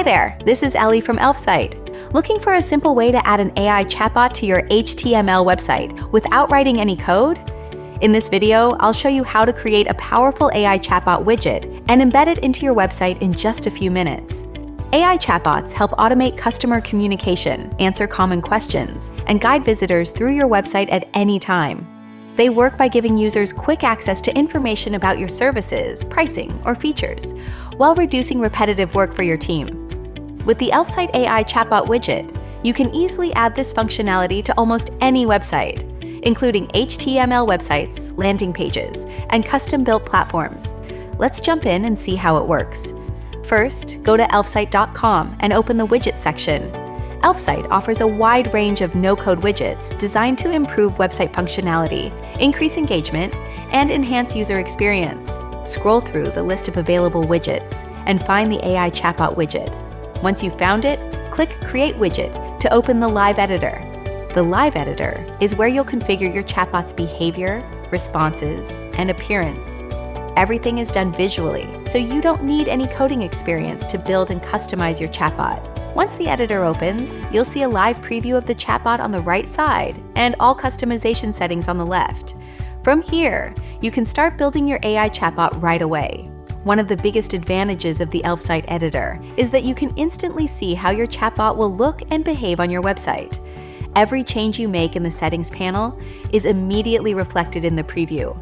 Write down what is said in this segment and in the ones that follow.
there, this is Ellie from Elfsight. Looking for a simple way to add an AI chatbot to your HTML website without writing any code? In this video, I'll show you how to create a powerful AI chatbot widget and embed it into your website in just a few minutes. AI chatbots help automate customer communication, answer common questions, and guide visitors through your website at any time. They work by giving users quick access to information about your services, pricing, or features, while reducing repetitive work for your team. With the Elfsight AI Chatbot widget, you can easily add this functionality to almost any website, including HTML websites, landing pages, and custom-built platforms. Let's jump in and see how it works. First, go to elfsight.com and open the widget section. Elfsight offers a wide range of no-code widgets designed to improve website functionality, increase engagement, and enhance user experience. Scroll through the list of available widgets and find the AI chatbot widget. Once you've found it, click Create Widget to open the Live Editor. The Live Editor is where you'll configure your chatbot's behavior, responses, and appearance. Everything is done visually, so you don't need any coding experience to build and customize your chatbot. Once the editor opens, you'll see a live preview of the chatbot on the right side and all customization settings on the left. From here, you can start building your AI chatbot right away. One of the biggest advantages of the Elfsight editor is that you can instantly see how your chatbot will look and behave on your website. Every change you make in the settings panel is immediately reflected in the preview.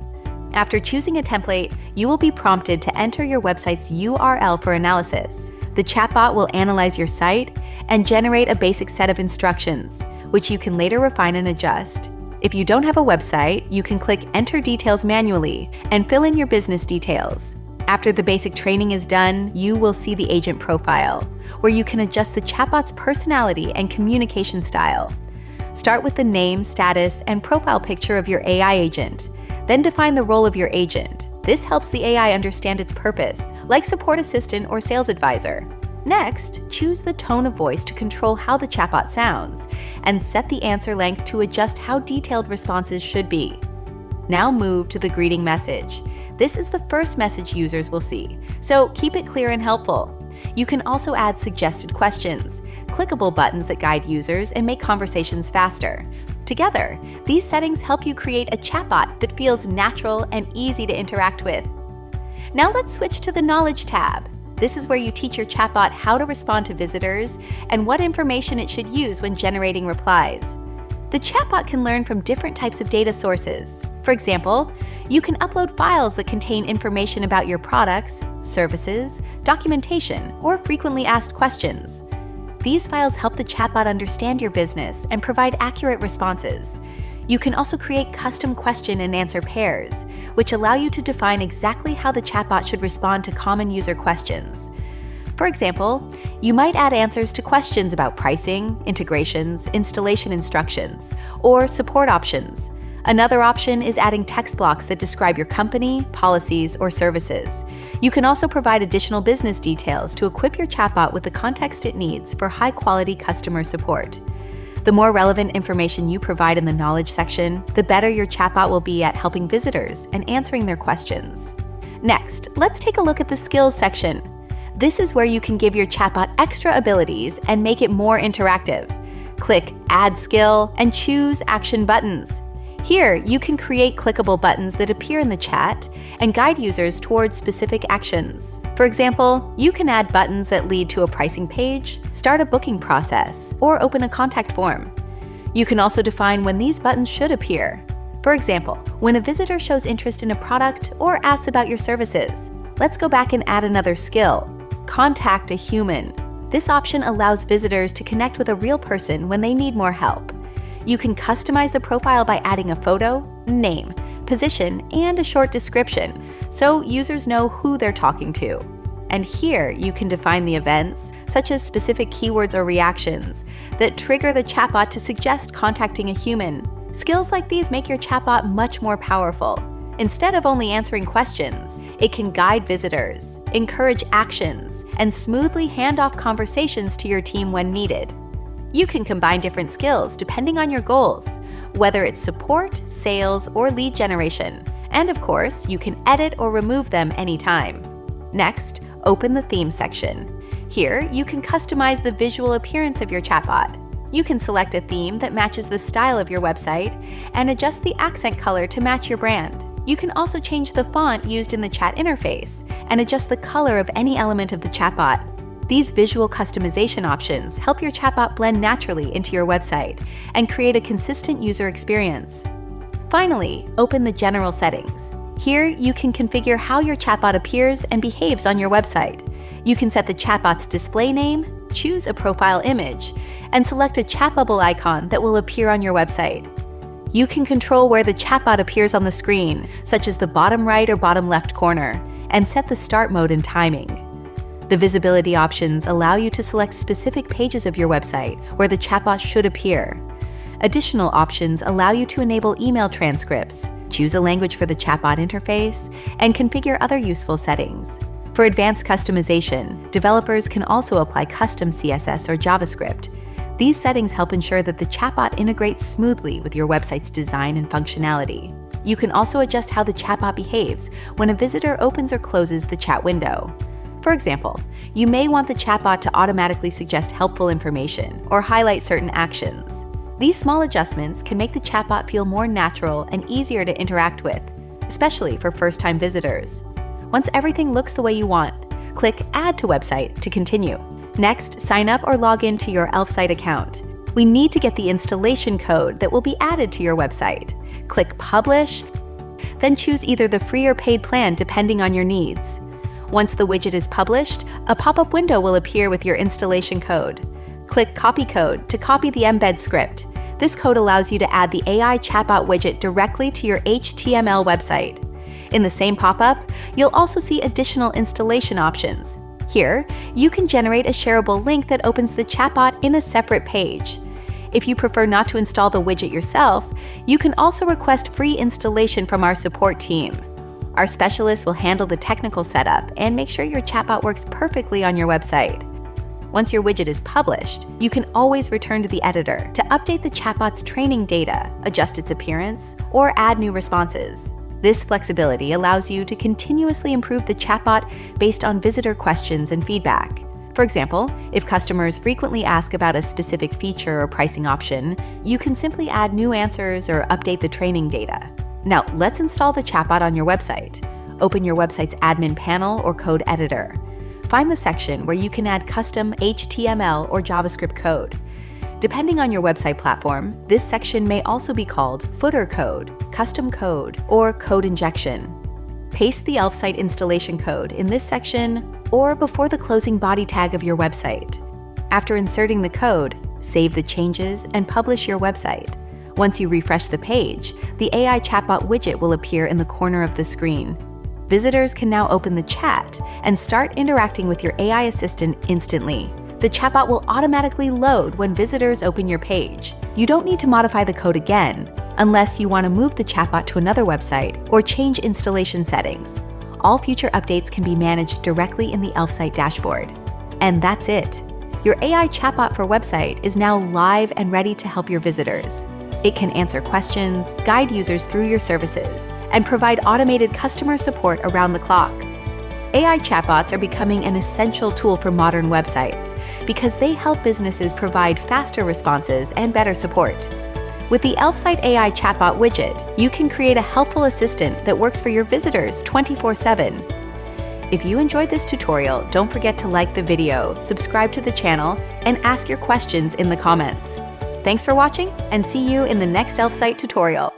After choosing a template, you will be prompted to enter your website's URL for analysis. The chatbot will analyze your site and generate a basic set of instructions, which you can later refine and adjust. If you don't have a website, you can click Enter Details manually and fill in your business details. After the basic training is done, you will see the agent profile, where you can adjust the chatbot's personality and communication style. Start with the name, status, and profile picture of your AI agent. Then define the role of your agent. This helps the AI understand its purpose, like support assistant or sales advisor. Next, choose the tone of voice to control how the chatbot sounds, and set the answer length to adjust how detailed responses should be. Now move to the greeting message. This is the first message users will see, so keep it clear and helpful. You can also add suggested questions, clickable buttons that guide users and make conversations faster. Together, these settings help you create a chatbot that feels natural and easy to interact with. Now let's switch to the Knowledge tab. This is where you teach your chatbot how to respond to visitors and what information it should use when generating replies. The chatbot can learn from different types of data sources. For example, you can upload files that contain information about your products, services, documentation, or frequently asked questions. These files help the chatbot understand your business and provide accurate responses. You can also create custom question and answer pairs, which allow you to define exactly how the chatbot should respond to common user questions. For example, you might add answers to questions about pricing, integrations, installation instructions, or support options. Another option is adding text blocks that describe your company, policies, or services. You can also provide additional business details to equip your chatbot with the context it needs for high-quality customer support. The more relevant information you provide in the Knowledge section, the better your chatbot will be at helping visitors and answering their questions. Next, let's take a look at the Skills section. This is where you can give your chatbot extra abilities and make it more interactive. Click Add Skill and choose Action Buttons. Here, you can create clickable buttons that appear in the chat and guide users towards specific actions. For example, you can add buttons that lead to a pricing page, start a booking process, or open a contact form. You can also define when these buttons should appear. For example, when a visitor shows interest in a product or asks about your services. Let's go back and add another skill. Contact a human. This option allows visitors to connect with a real person when they need more help. You can customize the profile by adding a photo, name, position, and a short description, so users know who they're talking to. And here you can define the events, such as specific keywords or reactions, that trigger the chatbot to suggest contacting a human. Skills like these make your chatbot much more powerful. Instead of only answering questions, it can guide visitors, encourage actions, and smoothly hand off conversations to your team when needed. You can combine different skills depending on your goals, whether it's support, sales, or lead generation. And of course, you can edit or remove them anytime. Next, open the Theme section. Here, you can customize the visual appearance of your chatbot. You can select a theme that matches the style of your website and adjust the accent color to match your brand. You can also change the font used in the chat interface and adjust the color of any element of the chatbot. These visual customization options help your chatbot blend naturally into your website and create a consistent user experience. Finally, open the general settings. Here, you can configure how your chatbot appears and behaves on your website. You can set the chatbot's display name, choose a profile image, and select a chat bubble icon that will appear on your website. You can control where the chatbot appears on the screen, such as the bottom right or bottom left corner, and set the start mode and timing. The visibility options allow you to select specific pages of your website where the chatbot should appear. Additional options allow you to enable email transcripts, choose a language for the chatbot interface, and configure other useful settings. For advanced customization, developers can also apply custom CSS or JavaScript. These settings help ensure that the chatbot integrates smoothly with your website's design and functionality. You can also adjust how the chatbot behaves when a visitor opens or closes the chat window. For example, you may want the chatbot to automatically suggest helpful information or highlight certain actions. These small adjustments can make the chatbot feel more natural and easier to interact with, especially for first-time visitors. Once everything looks the way you want, click Add to Website to continue. Next, sign up or log in to your Elfsight account. We need to get the installation code that will be added to your website. Click Publish, then choose either the free or paid plan depending on your needs. Once the widget is published, a pop-up window will appear with your installation code. Click Copy Code to copy the embed script. This code allows you to add the AI Chatbot widget directly to your HTML website. In the same pop-up, you'll also see additional installation options. Here, you can generate a shareable link that opens the chatbot in a separate page. If you prefer not to install the widget yourself, you can also request free installation from our support team. Our specialists will handle the technical setup and make sure your chatbot works perfectly on your website. Once your widget is published, you can always return to the editor to update the chatbot's training data, adjust its appearance, or add new responses. This flexibility allows you to continuously improve the chatbot based on visitor questions and feedback. For example, if customers frequently ask about a specific feature or pricing option, you can simply add new answers or update the training data. Now, let's install the chatbot on your website. Open your website's admin panel or code editor. Find the section where you can add custom HTML or JavaScript code. Depending on your website platform, this section may also be called footer code, custom code, or code injection. Paste the Elfsight installation code in this section or before the closing body tag of your website. After inserting the code, save the changes and publish your website. Once you refresh the page, the AI Chatbot widget will appear in the corner of the screen. Visitors can now open the chat and start interacting with your AI assistant instantly. The chatbot will automatically load when visitors open your page. You don't need to modify the code again, unless you want to move the chatbot to another website or change installation settings. All future updates can be managed directly in the Elfsight dashboard. And that's it. Your AI chatbot for website is now live and ready to help your visitors. It can answer questions, guide users through your services, and provide automated customer support around the clock. AI chatbots are becoming an essential tool for modern websites because they help businesses provide faster responses and better support. With the Elfsight AI Chatbot widget, you can create a helpful assistant that works for your visitors 24/7. If you enjoyed this tutorial, don't forget to like the video, subscribe to the channel, and ask your questions in the comments. Thanks for watching, and see you in the next Elfsight tutorial.